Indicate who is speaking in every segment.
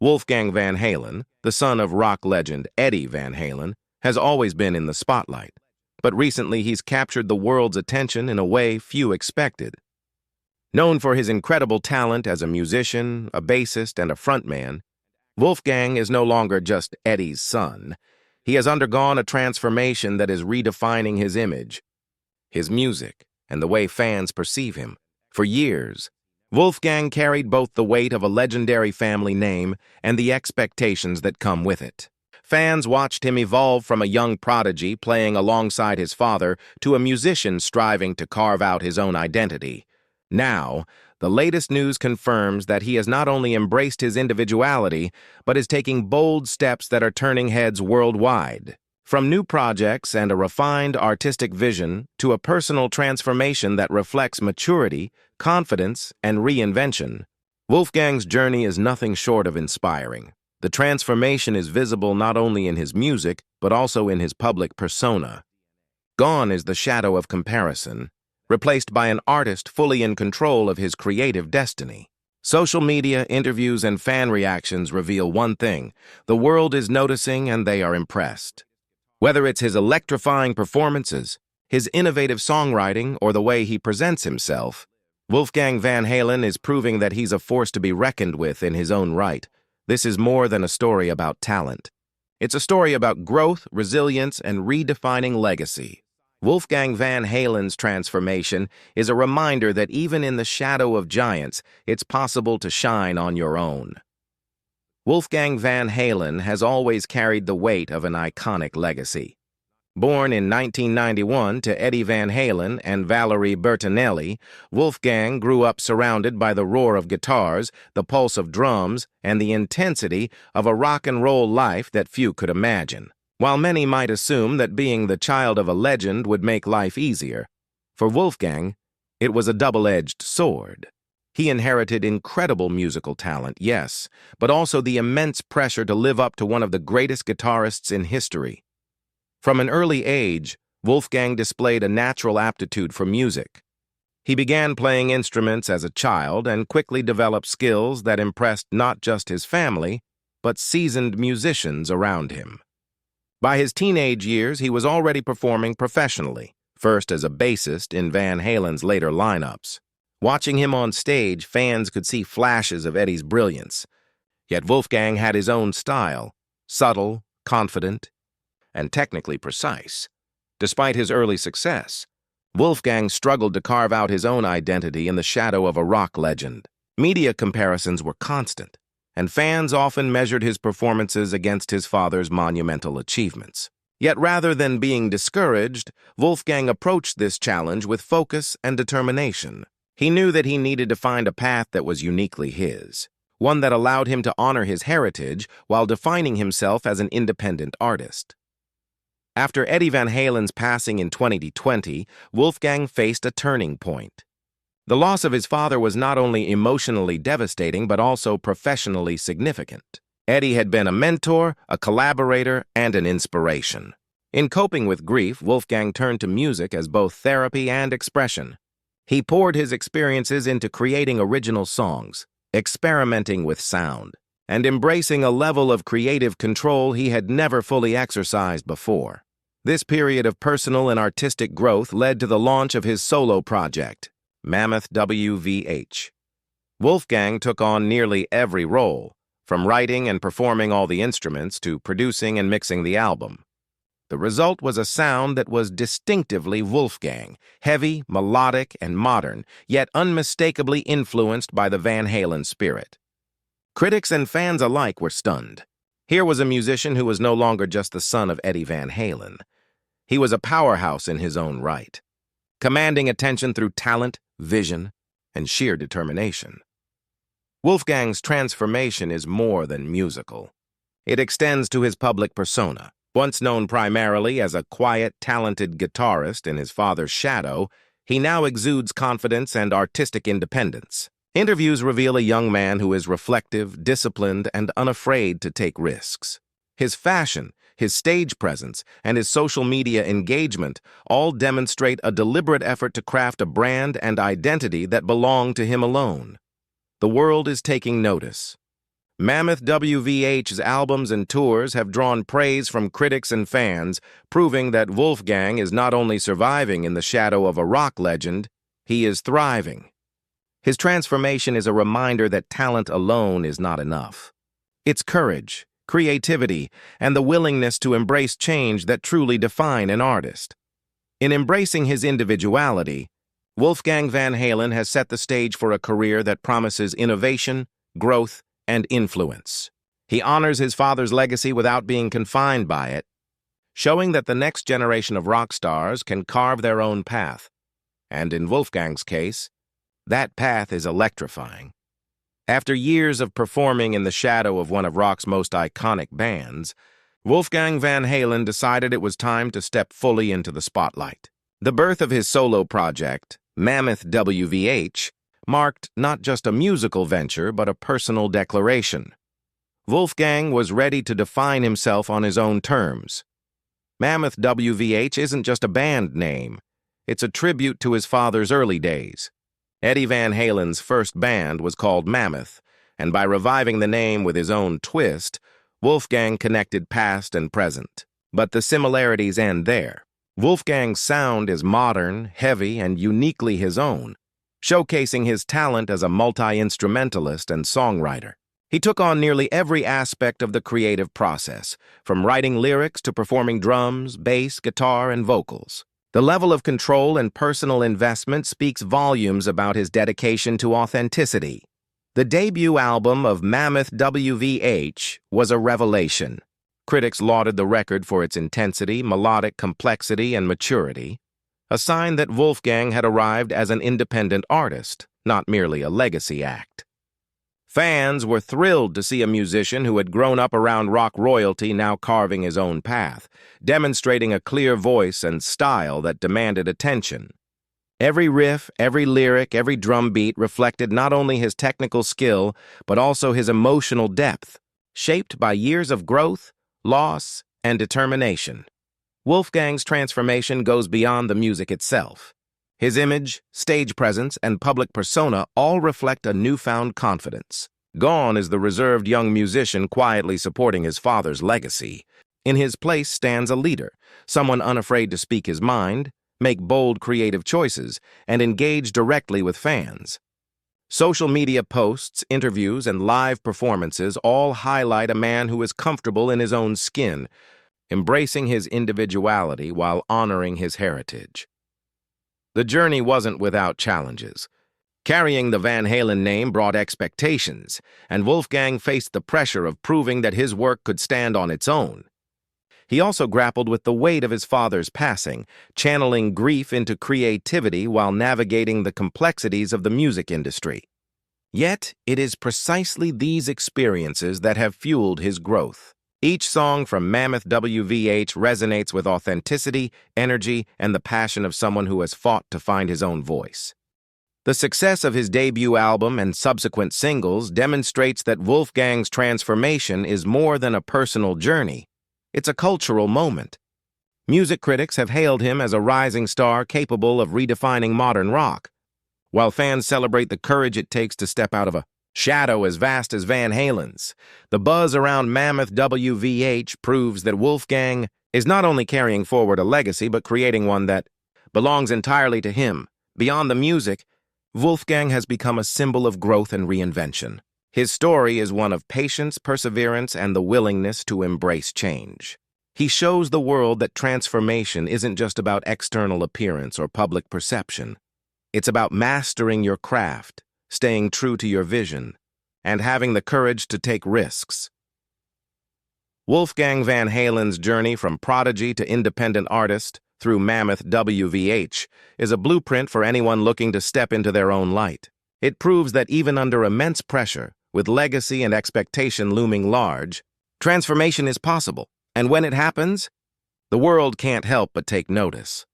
Speaker 1: Wolfgang Van Halen, the son of rock legend Eddie Van Halen, has always been in the spotlight, but recently he's captured the world's attention in a way few expected. Known for his incredible talent as a musician, a bassist, and a frontman, Wolfgang is no longer just Eddie's son. He has undergone a transformation that is redefining his image, his music, and the way fans perceive him. For years, Wolfgang carried both the weight of a legendary family name and the expectations that come with it. Fans watched him evolve from a young prodigy playing alongside his father to a musician striving to carve out his own identity. Now, the latest news confirms that he has not only embraced his individuality, but is taking bold steps that are turning heads worldwide. From new projects and a refined artistic vision to a personal transformation that reflects maturity, confidence, and reinvention, Wolfgang's journey is nothing short of inspiring. The transformation is visible not only in his music, but also in his public persona. Gone is the shadow of comparison, replaced by an artist fully in control of his creative destiny. Social media, interviews, and fan reactions reveal one thing: the world is noticing and they are impressed. Whether it's his electrifying performances, his innovative songwriting, or the way he presents himself, Wolfgang Van Halen is proving that he's a force to be reckoned with in his own right. This is more than a story about talent. It's a story about growth, resilience, and redefining legacy. Wolfgang Van Halen's transformation is a reminder that even in the shadow of giants, it's possible to shine on your own. Wolfgang Van Halen has always carried the weight of an iconic legacy. Born in 1991 to Eddie Van Halen and Valerie Bertinelli, Wolfgang grew up surrounded by the roar of guitars, the pulse of drums, and the intensity of a rock and roll life that few could imagine. While many might assume that being the child of a legend would make life easier, for Wolfgang, it was a double-edged sword. He inherited incredible musical talent, yes, but also the immense pressure to live up to one of the greatest guitarists in history. From an early age, Wolfgang displayed a natural aptitude for music. He began playing instruments as a child and quickly developed skills that impressed not just his family, but seasoned musicians around him. By his teenage years, he was already performing professionally, first as a bassist in Van Halen's later lineups. Watching him on stage, fans could see flashes of Eddie's brilliance. Yet Wolfgang had his own style, subtle, confident, and technically precise. Despite his early success, Wolfgang struggled to carve out his own identity in the shadow of a rock legend. Media comparisons were constant, and fans often measured his performances against his father's monumental achievements. Yet rather than being discouraged, Wolfgang approached this challenge with focus and determination. He knew that he needed to find a path that was uniquely his, one that allowed him to honor his heritage while defining himself as an independent artist. After Eddie Van Halen's passing in 2020, Wolfgang faced a turning point. The loss of his father was not only emotionally devastating, but also professionally significant. Eddie had been a mentor, a collaborator, and an inspiration. In coping with grief, Wolfgang turned to music as both therapy and expression. He poured his experiences into creating original songs, experimenting with sound, and embracing a level of creative control he had never fully exercised before. This period of personal and artistic growth led to the launch of his solo project, Mammoth WVH. Wolfgang took on nearly every role, from writing and performing all the instruments to producing and mixing the album. The result was a sound that was distinctively Wolfgang, heavy, melodic, and modern, yet unmistakably influenced by the Van Halen spirit. Critics and fans alike were stunned. Here was a musician who was no longer just the son of Eddie Van Halen. He was a powerhouse in his own right, commanding attention through talent, vision, and sheer determination. Wolfgang's transformation is more than musical. It extends to his public persona. Once known primarily as a quiet, talented guitarist in his father's shadow, he now exudes confidence and artistic independence. Interviews reveal a young man who is reflective, disciplined, and unafraid to take risks. His fashion, his stage presence, and his social media engagement all demonstrate a deliberate effort to craft a brand and identity that belong to him alone. The world is taking notice. Mammoth WVH's albums and tours have drawn praise from critics and fans, proving that Wolfgang is not only surviving in the shadow of a rock legend, he is thriving. His transformation is a reminder that talent alone is not enough. It's courage, creativity, and the willingness to embrace change that truly define an artist. In embracing his individuality, Wolfgang Van Halen has set the stage for a career that promises innovation, growth, and influence. He honors his father's legacy without being confined by it, showing that the next generation of rock stars can carve their own path. And in Wolfgang's case, that path is electrifying. After years of performing in the shadow of one of rock's most iconic bands, Wolfgang Van Halen decided it was time to step fully into the spotlight. The birth of his solo project, Mammoth WVH, marked not just a musical venture but a personal declaration. Wolfgang was ready to define himself on his own terms. Mammoth WVH isn't just a band name, it's a tribute to his father's early days. Eddie Van Halen's first band was called Mammoth, and by reviving the name with his own twist, Wolfgang connected past and present. But the similarities end there. Wolfgang's sound is modern, heavy, and uniquely his own, showcasing his talent as a multi-instrumentalist and songwriter. He took on nearly every aspect of the creative process, from writing lyrics to performing drums, bass, guitar, and vocals. The level of control and personal investment speaks volumes about his dedication to authenticity. The debut album of Mammoth WVH was a revelation. Critics lauded the record for its intensity, melodic complexity, and maturity, a sign that Wolfgang had arrived as an independent artist, not merely a legacy act. Fans were thrilled to see a musician who had grown up around rock royalty now carving his own path, demonstrating a clear voice and style that demanded attention. Every riff, every lyric, every drum beat reflected not only his technical skill, but also his emotional depth, shaped by years of growth, loss, and determination. Wolfgang's transformation goes beyond the music itself. His image, stage presence, and public persona all reflect a newfound confidence. Gone is the reserved young musician quietly supporting his father's legacy. In his place stands a leader, someone unafraid to speak his mind, make bold creative choices, and engage directly with fans. Social media posts, interviews, and live performances all highlight a man who is comfortable in his own skin, embracing his individuality while honoring his heritage. The journey wasn't without challenges. Carrying the Van Halen name brought expectations, and Wolfgang faced the pressure of proving that his work could stand on its own. He also grappled with the weight of his father's passing, channeling grief into creativity while navigating the complexities of the music industry. Yet, it is precisely these experiences that have fueled his growth. Each song from Mammoth WVH resonates with authenticity, energy, and the passion of someone who has fought to find his own voice. The success of his debut album and subsequent singles demonstrates that Wolfgang's transformation is more than a personal journey. It's a cultural moment. Music critics have hailed him as a rising star capable of redefining modern rock, while fans celebrate the courage it takes to step out of a shadow as vast as Van Halen's. The buzz around Mammoth WVH proves that Wolfgang is not only carrying forward a legacy but creating one that belongs entirely to him. Beyond the music, Wolfgang has become a symbol of growth and reinvention. His story is one of patience, perseverance, and the willingness to embrace change. He shows the world that transformation isn't just about external appearance or public perception. It's about mastering your craft, staying true to your vision, and having the courage to take risks. Wolfgang Van Halen's journey from prodigy to independent artist through Mammoth WVH is a blueprint for anyone looking to step into their own light. It proves that even under immense pressure, with legacy and expectation looming large, transformation is possible, and when it happens, the world can't help but take notice.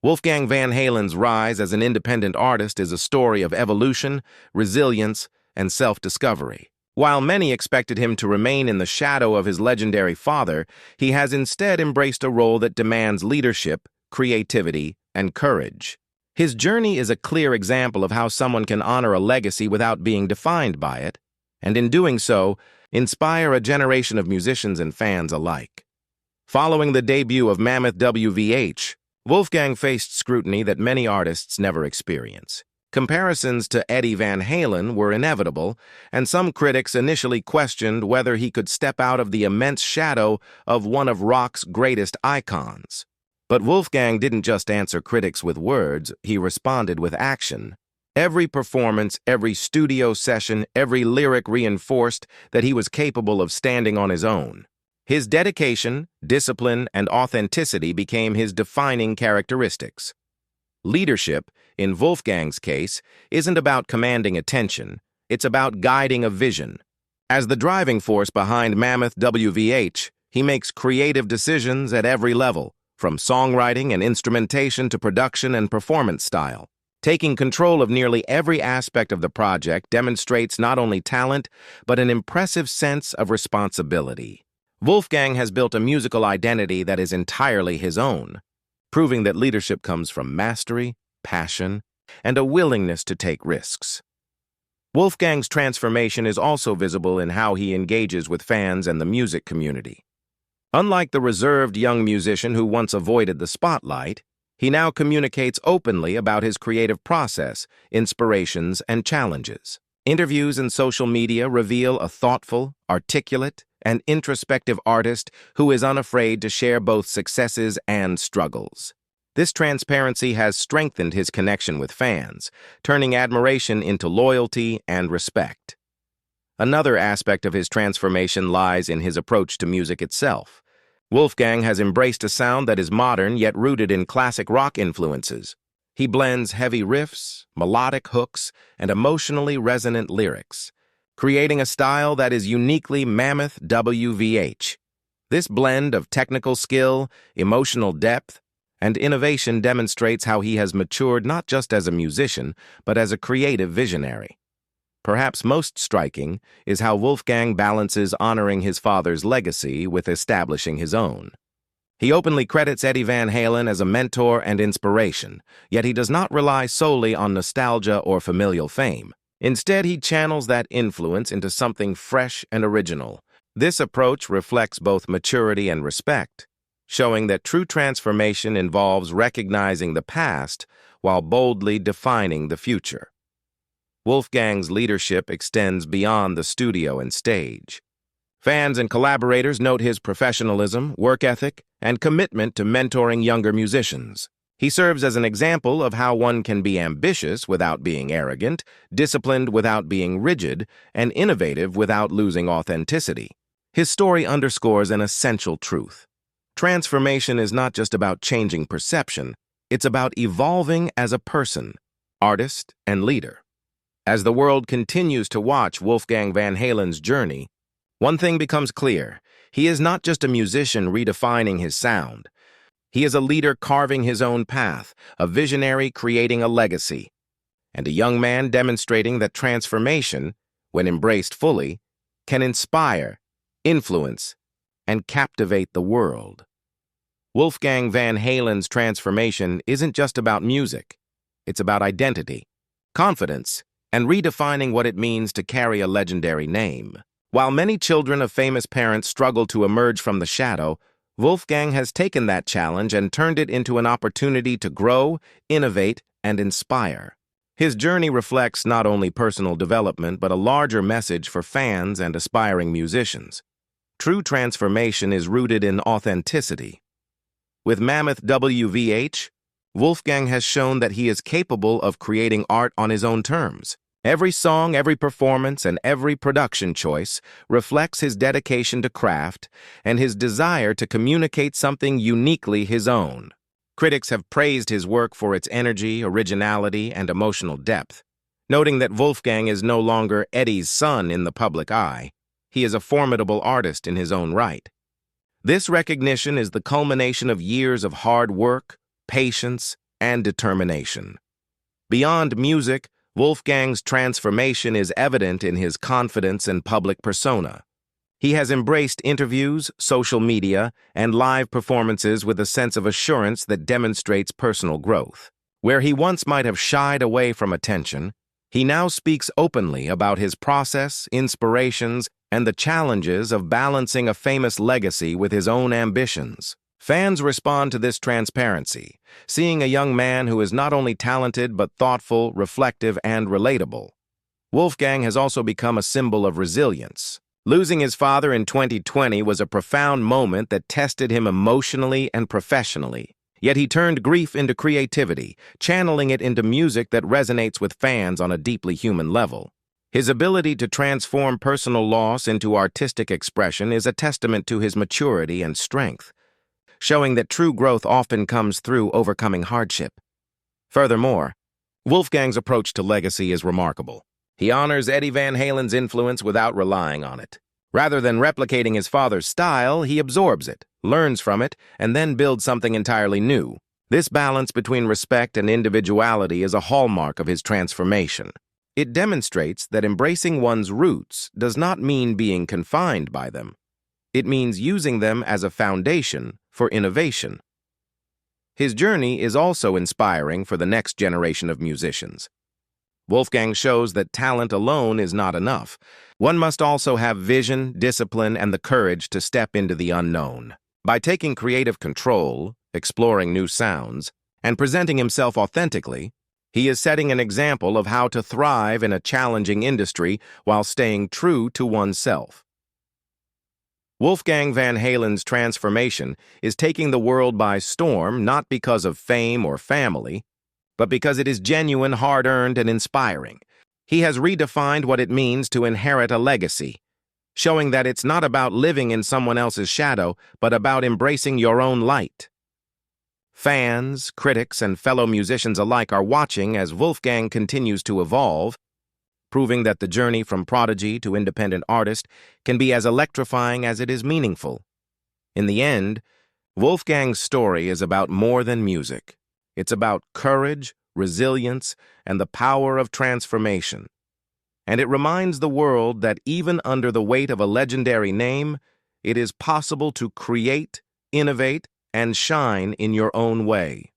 Speaker 1: Wolfgang Van Halen's rise as an independent artist is a story of evolution, resilience, and self-discovery. While many expected him to remain in the shadow of his legendary father, he has instead embraced a role that demands leadership, creativity, and courage. His journey is a clear example of how someone can honor a legacy without being defined by it, and in doing so, inspire a generation of musicians and fans alike. Following the debut of Mammoth WVH, Wolfgang faced scrutiny that many artists never experience. Comparisons to Eddie Van Halen were inevitable, and some critics initially questioned whether he could step out of the immense shadow of one of rock's greatest icons. But Wolfgang didn't just answer critics with words, he responded with action. Every performance, every studio session, every lyric reinforced that he was capable of standing on his own. His dedication, discipline, and authenticity became his defining characteristics. Leadership, in Wolfgang's case, isn't about commanding attention, it's about guiding a vision. As the driving force behind Mammoth WVH, he makes creative decisions at every level, from songwriting and instrumentation to production and performance style. Taking control of nearly every aspect of the project demonstrates not only talent, but an impressive sense of responsibility. Wolfgang has built a musical identity that is entirely his own, proving that leadership comes from mastery, passion, and a willingness to take risks. Wolfgang's transformation is also visible in how he engages with fans and the music community. Unlike the reserved young musician who once avoided the spotlight, he now communicates openly about his creative process, inspirations, and challenges. Interviews and social media reveal a thoughtful, articulate, and introspective artist who is unafraid to share both successes and struggles. This transparency has strengthened his connection with fans, turning admiration into loyalty and respect. Another aspect of his transformation lies in his approach to music itself. Wolfgang has embraced a sound that is modern yet rooted in classic rock influences. He blends heavy riffs, melodic hooks, and emotionally resonant lyrics, creating a style that is uniquely Mammoth WVH. This blend of technical skill, emotional depth, and innovation demonstrates how he has matured not just as a musician, but as a creative visionary. Perhaps most striking is how Wolfgang balances honoring his father's legacy with establishing his own. He openly credits Eddie Van Halen as a mentor and inspiration, yet he does not rely solely on nostalgia or familial fame. Instead, he channels that influence into something fresh and original. This approach reflects both maturity and respect, showing that true transformation involves recognizing the past while boldly defining the future. Wolfgang's leadership extends beyond the studio and stage. Fans and collaborators note his professionalism, work ethic, and commitment to mentoring younger musicians. He serves as an example of how one can be ambitious without being arrogant, disciplined without being rigid, and innovative without losing authenticity. His story underscores an essential truth. Transformation is not just about changing perception, it's about evolving as a person, artist, and leader. As the world continues to watch Wolfgang Van Halen's journey, one thing becomes clear. He is not just a musician redefining his sound. He is a leader carving his own path, a visionary creating a legacy, and a young man demonstrating that transformation, when embraced fully, can inspire, influence, and captivate the world. Wolfgang Van Halen's transformation isn't just about music. It's about identity, confidence, and redefining what it means to carry a legendary name. While many children of famous parents struggle to emerge from the shadow, Wolfgang has taken that challenge and turned it into an opportunity to grow, innovate, and inspire. His journey reflects not only personal development but a larger message for fans and aspiring musicians. True transformation is rooted in authenticity. With Mammoth WVH, Wolfgang has shown that he is capable of creating art on his own terms. Every song, every performance, and every production choice reflects his dedication to craft and his desire to communicate something uniquely his own. Critics have praised his work for its energy, originality, and emotional depth, noting that Wolfgang is no longer Eddie's son in the public eye. He is a formidable artist in his own right. This recognition is the culmination of years of hard work, patience, and determination. Beyond music, Wolfgang's transformation is evident in his confidence and public persona. He has embraced interviews, social media, and live performances with a sense of assurance that demonstrates personal growth. Where he once might have shied away from attention, he now speaks openly about his process, inspirations, and the challenges of balancing a famous legacy with his own ambitions. Fans respond to this transparency, seeing a young man who is not only talented but thoughtful, reflective, and relatable. Wolfgang has also become a symbol of resilience. Losing his father in 2020 was a profound moment that tested him emotionally and professionally. Yet he turned grief into creativity, channeling it into music that resonates with fans on a deeply human level. His ability to transform personal loss into artistic expression is a testament to his maturity and strength, showing that true growth often comes through overcoming hardship. Furthermore, Wolfgang's approach to legacy is remarkable. He honors Eddie Van Halen's influence without relying on it. Rather than replicating his father's style, he absorbs it, learns from it, and then builds something entirely new. This balance between respect and individuality is a hallmark of his transformation. It demonstrates that embracing one's roots does not mean being confined by them. It means using them as a foundation for innovation. His journey is also inspiring for the next generation of musicians. Wolfgang shows that talent alone is not enough. One must also have vision, discipline, and the courage to step into the unknown. By taking creative control, exploring new sounds, and presenting himself authentically, he is setting an example of how to thrive in a challenging industry while staying true to oneself. Wolfgang Van Halen's transformation is taking the world by storm not because of fame or family, but because it is genuine, hard-earned, and inspiring. He has redefined what it means to inherit a legacy, showing that it's not about living in someone else's shadow, but about embracing your own light. Fans, critics, and fellow musicians alike are watching as Wolfgang continues to evolve, proving that the journey from prodigy to independent artist can be as electrifying as it is meaningful. In the end, Wolfgang's story is about more than music. It's about courage, resilience, and the power of transformation. And it reminds the world that even under the weight of a legendary name, it is possible to create, innovate, and shine in your own way.